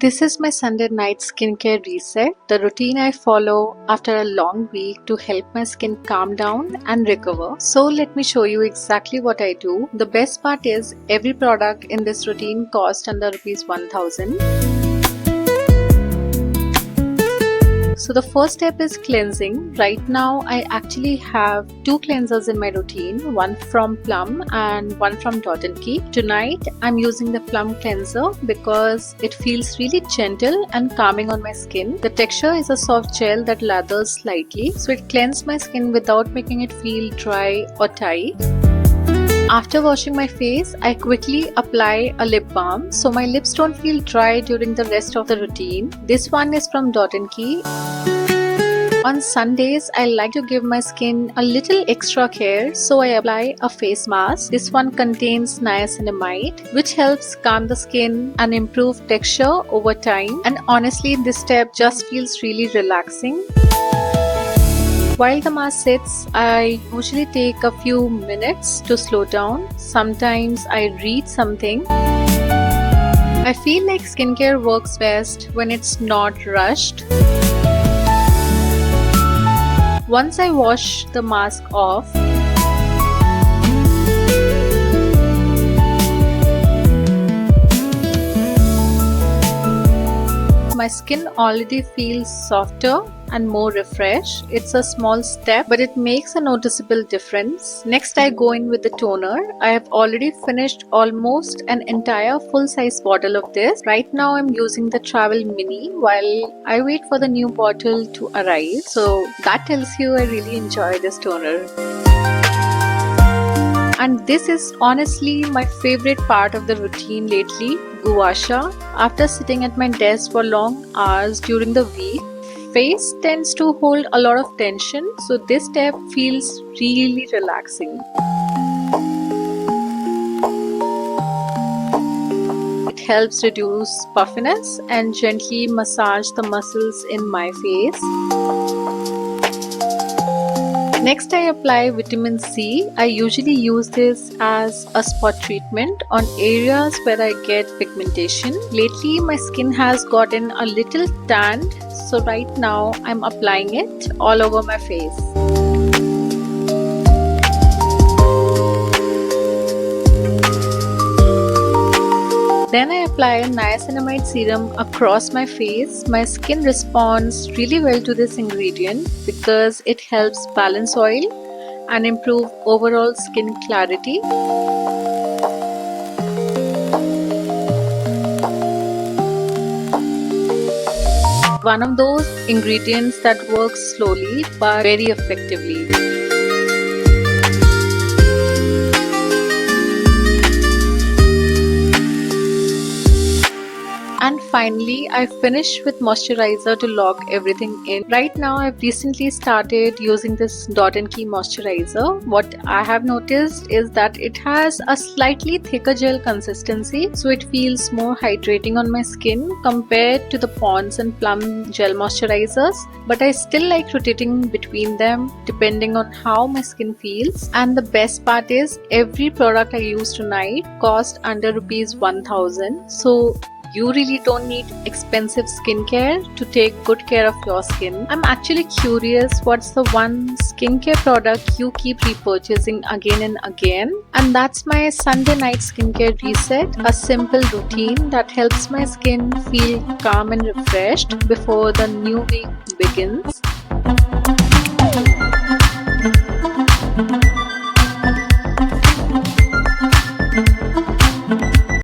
This is my Sunday night skincare reset, the routine I follow after a long week to help my skin calm down and recover. So let me show you exactly what I do. The best part is every product in this routine costs under ₹1000. So the first step is cleansing. Right now I actually have two cleansers in my routine, one from Plum and one from Dot & Key. Tonight I'm using the Plum cleanser because it feels really gentle and calming on my skin. The texture is a soft gel that lathers slightly, so it cleanses my skin without making it feel dry or tight. After washing my face, I quickly apply a lip balm so my lips don't feel dry during the rest of the routine. This one is from Dot & Key. On Sundays, I like to give my skin a little extra care, so I apply a face mask. This one contains niacinamide, which helps calm the skin and improve texture over time. And honestly, this step just feels really relaxing. While the mask sits, I usually take a few minutes to slow down. Sometimes I read something. I feel like skincare works best when it's not rushed. Once I wash the mask off, my skin already feels softer and more refreshed. It's a small step, but it makes a noticeable difference. Next, I go in with the toner. I have already finished almost an entire full-size bottle of this. Right now, I'm using the Travel Mini while I wait for the new bottle to arrive. So that tells you I really enjoy this toner. And this is honestly my favorite part of the routine lately, Gua Sha. After sitting at my desk for long hours during the week, face tends to hold a lot of tension, so this step feels really relaxing. It helps reduce puffiness and gently massage the muscles in my face. Next, I apply vitamin C. I usually use this as a spot treatment on areas where I get pigmentation. Lately, my skin has gotten a little tanned, so right now I'm applying it all over my face. Then I apply Niacinamide Serum across my face. My skin responds really well to this ingredient because it helps balance oil and improve overall skin clarity. One of those ingredients that works slowly but very effectively. And finally, I finish with moisturizer to lock everything in. Right now, I've recently started using this Dot & Key moisturizer. What I have noticed is that it has a slightly thicker gel consistency, so it feels more hydrating on my skin compared to the Pond's and Plum gel moisturizers. But I still like rotating between them depending on how my skin feels. And the best part is every product I use tonight cost under ₹1000. So you really don't need expensive skincare to take good care of your skin. I'm actually curious, what's the one skincare product you keep repurchasing again and again? And that's my Sunday night skincare reset, a simple routine that helps my skin feel calm and refreshed before the new week begins.